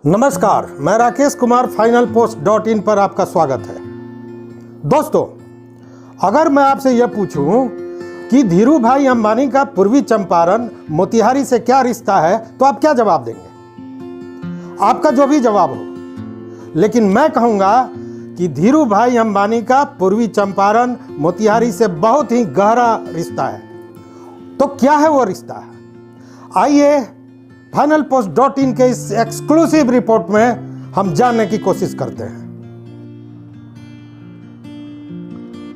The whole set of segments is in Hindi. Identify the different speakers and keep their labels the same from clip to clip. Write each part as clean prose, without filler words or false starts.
Speaker 1: नमस्कार, मैं राकेश कुमार finalpost.in पर आपका स्वागत है। दोस्तों, अगर मैं आपसे यह पूछूं कि धीरू भाई अंबानी का पूर्वी चंपारण मोतिहारी से क्या रिश्ता है, तो आप क्या जवाब देंगे? आपका जो भी जवाब हो, लेकिन मैं कहूंगा कि धीरू भाई अंबानी का पूर्वी चंपारण मोतिहारी से बहुत ही गहरा रिश्ता है। तो क्या है वो रिश्ता? आइए finalpost.in के इस एक्सक्लूसिव रिपोर्ट में हम जानने की कोशिश करते हैं।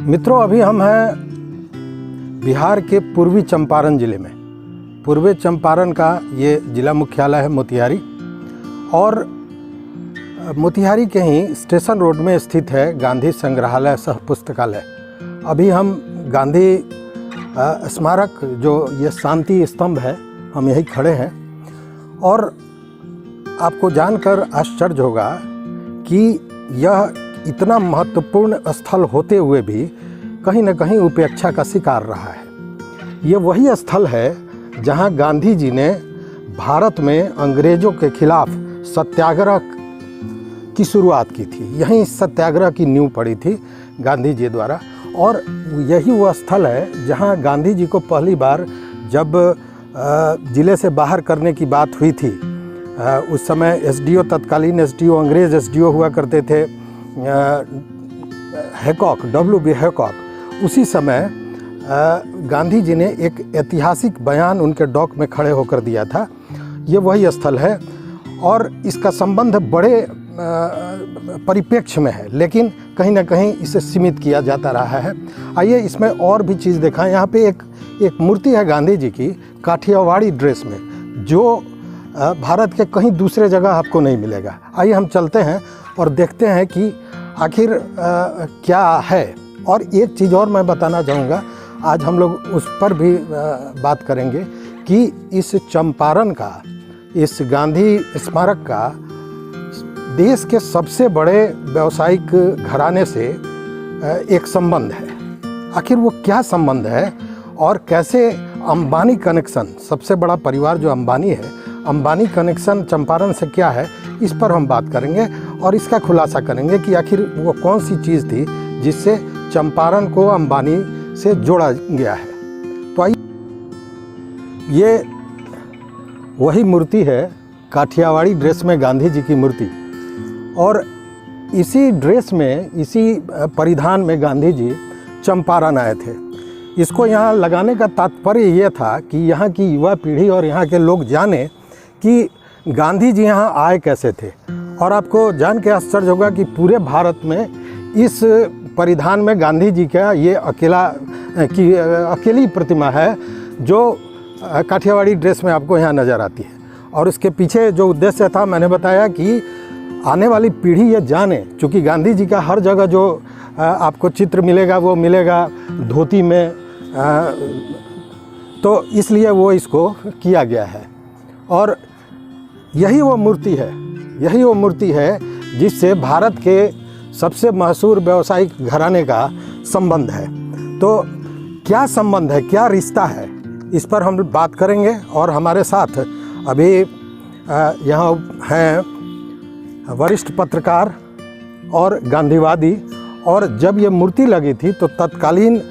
Speaker 1: मित्रों, अभी हम हैं बिहार के पूर्वी चंपारण जिले में। पूर्वी चंपारण का ये जिला मुख्यालय है मोतिहारी, और मोतिहारी के ही स्टेशन रोड में स्थित है गांधी संग्रहालय सह पुस्तकालय। अभी हम गांधी स्मारक, जो ये शांति स्तंभ है, हम यही खड़े हैं। और आपको जानकर आश्चर्य होगा कि यह इतना महत्वपूर्ण स्थल होते हुए भी कहीं न कहीं उपेक्षा का शिकार रहा है। ये वही स्थल है जहां गांधी जी ने भारत में अंग्रेज़ों के खिलाफ सत्याग्रह की शुरुआत की थी। यहीं सत्याग्रह की नींव पड़ी थी गांधी जी द्वारा। और यही वह स्थल है जहां गांधी जी को पहली बार जब ज़िले से बाहर करने की बात हुई थी, उस समय एसडीओ, तत्कालीन एसडीओ, अंग्रेज़ एसडीओ हुआ करते थे हैकॉक, WB हैकॉक। उसी समय गांधी जी ने एक ऐतिहासिक बयान उनके डॉक में खड़े होकर दिया था। ये वही स्थल है और इसका संबंध बड़े परिप्रेक्ष्य में है, लेकिन कहीं ना कहीं इसे सीमित किया जाता रहा है। आइए इसमें और भी चीज़ दिखाएं। यहाँ पे एक मूर्ति है गांधी जी की काठियावाड़ी ड्रेस में, जो भारत के कहीं दूसरे जगह आपको नहीं मिलेगा। आइए हम चलते हैं और देखते हैं कि आखिर क्या है। और एक चीज़ और मैं बताना चाहूँगा, आज हम लोग उस पर भी बात करेंगे कि इस चंपारण का, इस गांधी स्मारक का देश के सबसे बड़े व्यावसायिक घराने से एक संबंध है। आखिर वो क्या संबंध है और कैसे अंबानी कनेक्शन, सबसे बड़ा परिवार जो अंबानी है, अंबानी कनेक्शन चंपारण से क्या है, इस पर हम बात करेंगे और इसका खुलासा करेंगे कि आखिर वो कौन सी चीज़ थी जिससे चंपारण को अंबानी से जोड़ा गया है। तो आइए, ये वही मूर्ति है, काठियावाड़ी ड्रेस में गांधी जी की मूर्ति। और इसी ड्रेस में, इसी परिधान में गांधी जी चंपारण आए थे। इसको यहाँ लगाने का तात्पर्य ये था कि यहाँ की युवा पीढ़ी और यहाँ के लोग जाने कि गांधी जी यहाँ आए कैसे थे। और आपको जान के आश्चर्य होगा कि पूरे भारत में इस परिधान में गांधी जी का ये अकेली प्रतिमा है जो काठियावाड़ी ड्रेस में आपको यहाँ नज़र आती है। और उसके पीछे जो उद्देश्य था, मैंने बताया कि आने वाली पीढ़ी ये जाने, चूँकि गांधी जी का हर जगह जो आपको चित्र मिलेगा वो मिलेगा धोती में, तो इसलिए वो इसको किया गया है। और यही वो मूर्ति है जिससे भारत के सबसे मशहूर व्यावसायिक घराने का संबंध है। तो क्या संबंध है, क्या रिश्ता है, इस पर हम बात करेंगे। और हमारे साथ अभी यहाँ हैं वरिष्ठ पत्रकार और गांधीवादी, और जब ये मूर्ति लगी थी तो तत्कालीन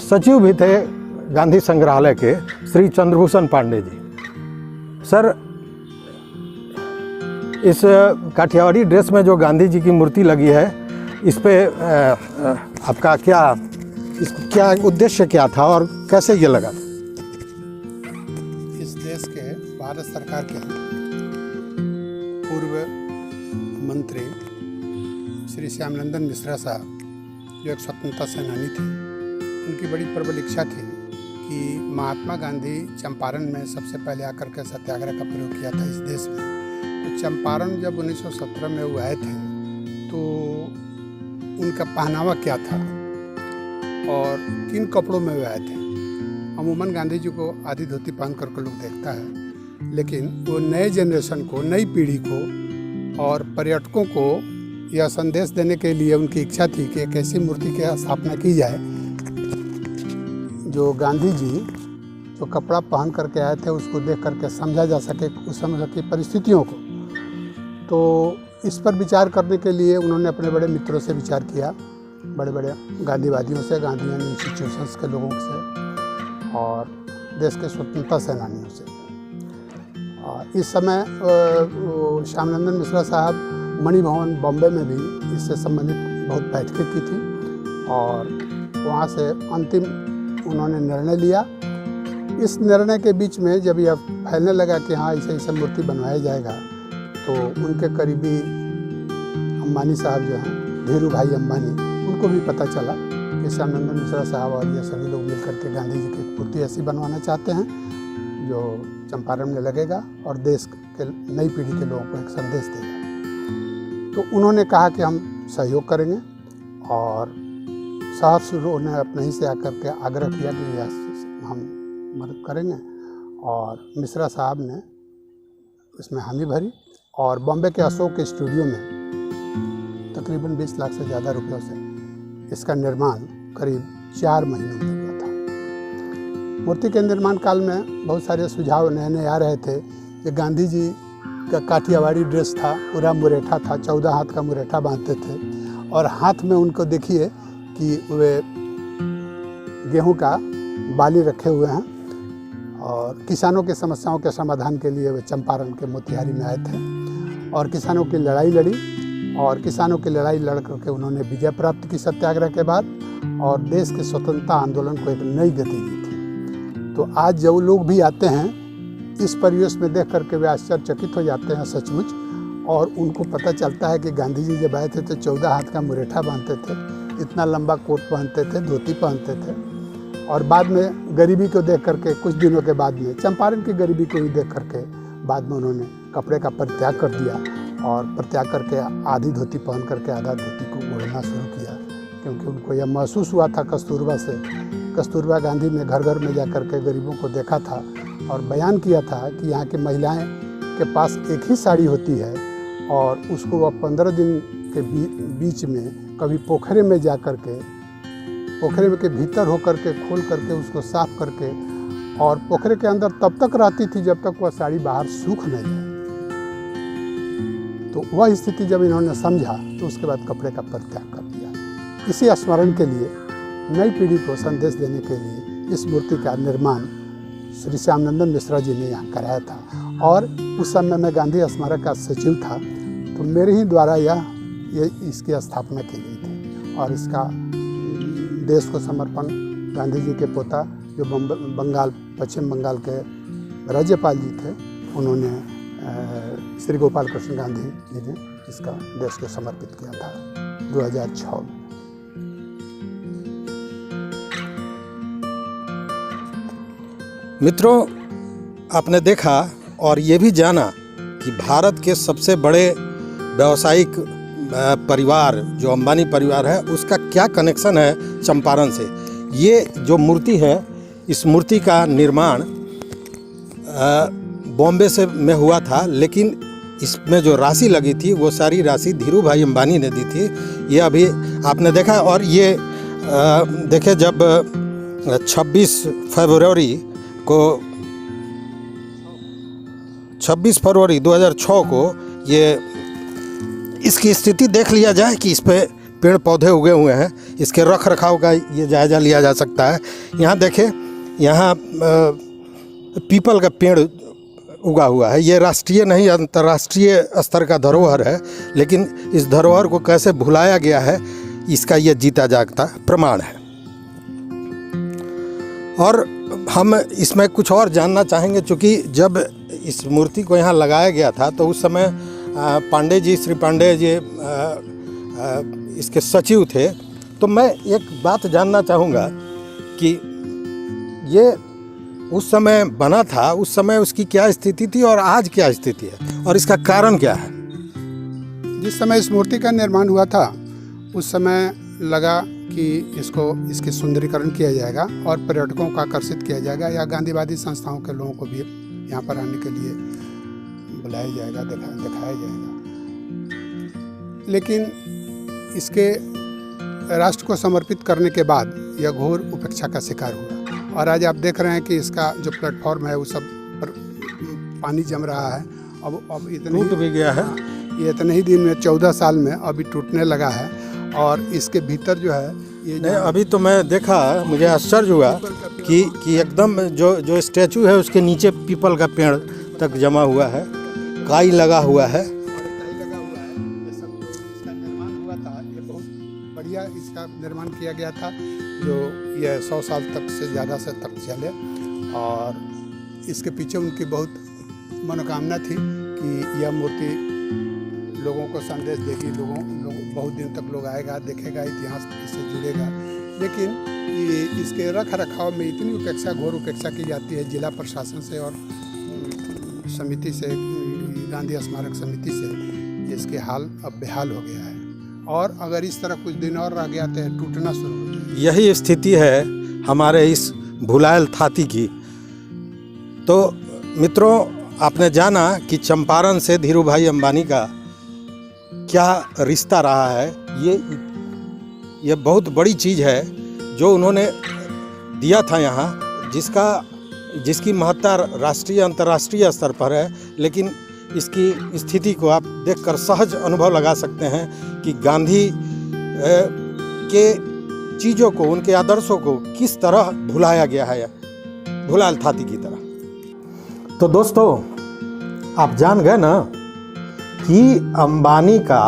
Speaker 1: सचिव भी थे गांधी संग्रहालय के, श्री चंद्रभूषण पांडे जी। सर, इस काठियावाड़ी ड्रेस में जो गांधी जी की मूर्ति लगी है, इस पे आपका क्या उद्देश्य क्या था और कैसे ये लगा?
Speaker 2: इस देश के भारत सरकार के पूर्व मंत्री श्री श्यामनंदन मिश्रा साहब, जो एक स्वतंत्रता सेनानी थे, उनकी बड़ी प्रबल इच्छा थी कि महात्मा गांधी चंपारण में सबसे पहले आकर के सत्याग्रह का प्रयोग किया था इस देश में। तो चंपारण जब 1917 में वो आए थे तो उनका पहनावा क्या था और किन कपड़ों में वो आए थे। अमूमन गांधी जी को आधी धोती पहन करके लोग देखता है, लेकिन वो नए जनरेशन को, नई पीढ़ी को और पर्यटकों को यह संदेश देने के लिए उनकी इच्छा थी कि एक ऐसी मूर्ति की स्थापना की जाए जो गांधी जी जो कपड़ा पहन करके आए थे उसको देख करके समझा जा सके उस समय की परिस्थितियों को। तो इस पर विचार करने के लिए उन्होंने अपने बड़े मित्रों से विचार किया, बड़े बड़े गांधीवादियों से, गांधीयन इंस्टीट्यूशंस के लोगों से और देश के स्वतंत्रता सेनानियों से। और इस समय श्यामनंदन मिश्रा साहब मणि भवन बॉम्बे में भी इससे संबंधित बहुत बैठकें की थी और वहाँ से अंतिम उन्होंने निर्णय लिया। इस निर्णय के बीच में जब यह फैलने लगा कि हाँ ऐसे मूर्ति बनवाया जाएगा, तो उनके करीबी अंबानी साहब जो हैं, धीरू भाई अंबानी, उनको भी पता चला कि श्यामनंदन मिश्रा साहब और ये सभी लोग मिलकर के गांधी जी की मूर्ति ऐसी बनवाना चाहते हैं जो चंपारण में लगेगा और देश के नई पीढ़ी के लोगों को एक संदेश देगा। तो उन्होंने कहा कि हम सहयोग करेंगे और सहर्ष ने अपने ही से आकर के आग्रह किया कि यह हम मदद करेंगे और मिश्रा साहब ने इसमें हामी भरी और बॉम्बे के अशोक के स्टूडियो में तकरीबन 20 लाख से ज़्यादा रुपयों से इसका निर्माण करीब 4 महीनों में हुआ था। मूर्ति के निर्माण काल में बहुत सारे सुझाव नए नए आ रहे थे कि गांधी जी का काठियावाड़ी ड्रेस था, पूरा मुरेठा था, 14 हाथ का मुरेठा बांधते थे और हाथ में उनको देखिए कि वे गेहूं का बाली रखे हुए हैं और किसानों की समस्याओं के समाधान के लिए वे चंपारण के मोतिहारी में आए थे और किसानों की लड़ाई लड़ी और किसानों की लड़ाई लड़ करके उन्होंने विजय प्राप्त की सत्याग्रह के बाद और देश के स्वतंत्रता आंदोलन को एक नई गति दी थी। तो आज जो लोग भी आते हैं इस परिवेश में देख करके वे आश्चर्यचकित हो जाते हैं सचमुच, और उनको पता चलता है कि गांधी जी जब आए थे तो 14 हाथ का मुरेठा बांधते थे, इतना लंबा कोट पहनते थे, धोती पहनते थे और बाद में गरीबी को देख करके कुछ दिनों के बाद में चंपारण की गरीबी को ही देख करके बाद में उन्होंने कपड़े का परित्याग कर दिया और परित्याग करके आधी धोती पहन करके आधा धोती को ओढ़ना शुरू किया, क्योंकि उनको यह महसूस हुआ था कस्तूरबा गांधी ने घर घर में जा कर के गरीबों को देखा था और बयान किया था कि यहाँ की महिलाएं के पास एक ही साड़ी होती है और उसको वह 15 दिन के बीच में कभी पोखरे में जा कर के, पोखरे में के भीतर होकर के खोल करके उसको साफ करके और पोखरे के अंदर तब तक रहती थी जब तक वह साड़ी बाहर सूख नहीं जाए। तो वह स्थिति जब इन्होंने समझा तो उसके बाद कपड़े का परित्याग कर दिया। इसी स्मरण के लिए, नई पीढ़ी को संदेश देने के लिए इस मूर्ति का निर्माण श्री श्यामनंदन मिश्रा जी ने यहाँ कराया था और उस समय मैं गांधी स्मारक का सचिव था, तो मेरे ही द्वारा ये इसकी स्थापना की गई थी और इसका देश को समर्पण गांधी जी के पोता जो पश्चिम बंगाल के राज्यपाल जी थे, उन्होंने श्री गोपाल कृष्ण गांधी जी ने इसका देश को समर्पित किया था 2006 में।
Speaker 1: मित्रों, आपने देखा और ये भी जाना कि भारत के सबसे बड़े व्यावसायिक परिवार जो अंबानी परिवार है उसका क्या कनेक्शन है चंपारण से। ये जो मूर्ति है, इस मूर्ति का निर्माण बॉम्बे में हुआ था, लेकिन इसमें जो राशि लगी थी वो सारी राशि धीरू भाई अंबानी ने दी थी। ये अभी आपने देखा। और ये देखे जब 26 फरवरी 2006 को ये इसकी स्थिति देख लिया जाए कि इस पे पेड़ पौधे उगे हुए हैं, इसके रख रखाव का ये जायज़ा लिया जा सकता है। यहाँ देखें, यहाँ पीपल का पेड़ उगा हुआ है। ये राष्ट्रीय नहीं अंतर्राष्ट्रीय स्तर का धरोहर है, लेकिन इस धरोहर को कैसे भुलाया गया है इसका ये जीता जागता प्रमाण है। और हम इसमें कुछ और जानना चाहेंगे, चूँकि जब इस मूर्ति को यहाँ लगाया गया था तो उस समय श्री पांडे जी इसके सचिव थे। तो मैं एक बात जानना चाहूँगा कि ये उस समय बना था, उस समय उसकी क्या स्थिति थी और आज क्या स्थिति है और इसका कारण क्या है?
Speaker 2: जिस समय इस मूर्ति का निर्माण हुआ था उस समय लगा कि इसके सुंदरीकरण किया जाएगा और पर्यटकों को आकर्षित किया जाएगा या गांधीवादी संस्थाओं के लोगों को भी यहाँ पर आने के लिए बुलाया जाएगा, दिखाया जाएगा। लेकिन इसके राष्ट्र को समर्पित करने के बाद यह घोर उपेक्षा का शिकार हुआ और आज आप देख रहे हैं कि इसका जो प्लेटफॉर्म है वो सब पर पानी जम रहा है। अब इतने
Speaker 1: टूट भी गया है।
Speaker 2: ये इतने ही दिन में 14 साल में अभी टूटने लगा है। और इसके भीतर जो है ये
Speaker 1: नहीं, अभी तो मैं देखा, मुझे आश्चर्य हुआ कि एकदम जो स्टैचू है उसके नीचे पीपल का पेड़ तक जमा हुआ है, काई लगा हुआ है।
Speaker 2: ये सब जो इसका निर्माण हुआ था, ये बहुत बढ़िया इसका निर्माण किया गया था, जो ये 100 साल तक से ज़्यादा से तक चले। और इसके पीछे उनकी बहुत मनोकामना थी कि यह मूर्ति लोगों को संदेश देगी, लोग बहुत दिन तक लोग आएगा, देखेगा, इतिहास इससे जुड़ेगा। लेकिन ये इसके रख रखाव में इतनी उपेक्षा, घोर उपेक्षा की जाती है जिला प्रशासन से और समिति से, गांधी स्मारक समिति से, इसके हाल अब बेहाल हो गया है। और अगर इस तरह कुछ दिन और रह गया तो टूटना शुरू हो जाएगा।
Speaker 1: यही स्थिति है हमारे इस भुलायल थाती की। तो मित्रों, आपने जाना कि चंपारण से धीरू भाई अंबानी का क्या रिश्ता रहा है। ये बहुत बड़ी चीज़ है जो उन्होंने दिया था यहाँ, जिसकी महत्ता राष्ट्रीय अंतर्राष्ट्रीय स्तर पर है। लेकिन इसकी स्थिति को आप देखकर सहज अनुभव लगा सकते हैं कि गांधी के चीज़ों को, उनके आदर्शों को किस तरह भुलाया गया है, भुलायल थाती की तरह। तो दोस्तों, आप जान गए ना कि अंबानी का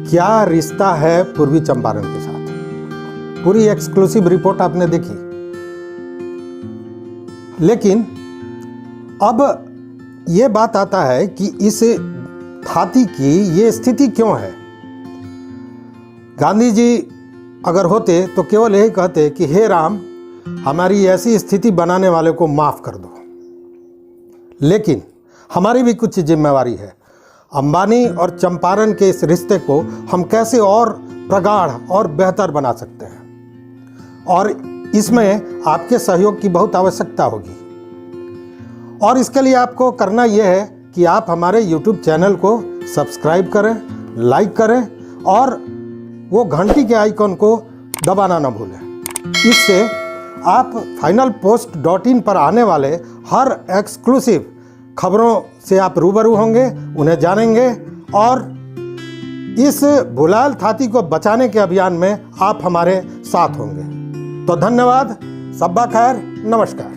Speaker 1: क्या रिश्ता है पूर्वी चंपारण के साथ। पूरी एक्सक्लूसिव रिपोर्ट आपने देखी। लेकिन अब ये बात आता है कि इस थाती की ये स्थिति क्यों है। गांधी जी अगर होते तो केवल यही कहते कि हे राम, हमारी ऐसी स्थिति बनाने वाले को माफ़ कर दो। लेकिन हमारी भी कुछ जिम्मेवारी है। अंबानी और चंपारण के इस रिश्ते को हम कैसे और प्रगाढ़ और बेहतर बना सकते हैं, और इसमें आपके सहयोग की बहुत आवश्यकता होगी। और इसके लिए आपको करना यह है कि आप हमारे YouTube चैनल को सब्सक्राइब करें, लाइक करें और वो घंटी के आइकन को दबाना ना भूलें। इससे आप finalpost.in पर आने वाले हर एक्सक्लूसिव खबरों से आप रूबरू होंगे, उन्हें जानेंगे और इस भुलायल थाती को बचाने के अभियान में आप हमारे साथ होंगे। तो धन्यवाद, सब्बा खैर, नमस्कार।